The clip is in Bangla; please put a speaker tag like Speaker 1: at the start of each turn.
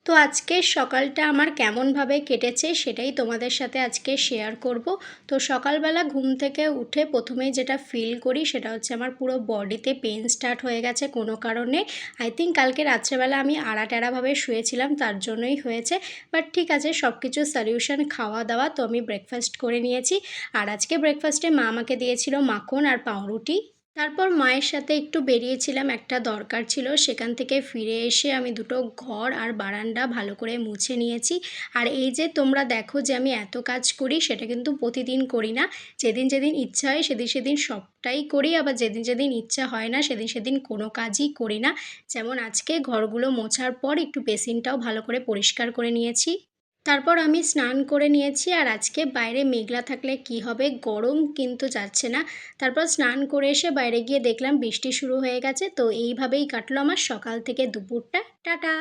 Speaker 1: তো আজকের সকালটা আমার কেমনভাবে কেটেছে সেটাই তোমাদের সাথে আজকে শেয়ার করব। তো সকালবেলা ঘুম থেকে উঠে প্রথমেই যেটা ফিল করি সেটা হচ্ছে আমার পুরো বডিতে পেন স্টার্ট হয়ে গেছে কোনো কারণে। আই থিঙ্ক কালকে রাত্রেবেলা আমি আড়াটেরাভাবে শুয়েছিলাম, তার জন্যই হয়েছে। বাট ঠিক আছে, সব কিছু সলিউশন খাওয়া দাওয়া। তো আমি ব্রেকফাস্ট করে নিয়েছি, আর আজকে ব্রেকফাস্টে মা আমাকে দিয়েছিল মাখন আর পাউরুটি। তারপর মায়ের সাথে একটু বেরিয়েছিলাম, একটা দরকার ছিল। সেখান থেকে ফিরে এসে আমি দুটো ঘর আর বারান্দা ভালো করে মুছে নিয়েছি। আর এই যে তোমরা দেখো যে আমি এত কাজ করি, সেটা কিন্তু প্রতিদিন করি না। যেদিন যেদিন ইচ্ছা হয় সেদিন সেদিন সবটাই করি, আবার যেদিন যেদিন ইচ্ছা হয় না সেদিন সেদিন কোনো কাজই করি না। যেমন আজকে ঘরগুলো মোছার পর একটু বেসিনটাও ভালো করে পরিষ্কার করে নিয়েছি। তারপর আমি স্নান করে নিয়েছি, আর আজকে বাইরে মেঘলা থাকলে কি হবে, গরম কিন্তু যাচ্ছে না। তারপর স্নান করে এসে বাইরে গিয়ে দেখলাম বৃষ্টি শুরু হয়ে গেছে। তো এইভাবেই কাটলো আমার সকাল থেকে দুপুরটা। টাটা।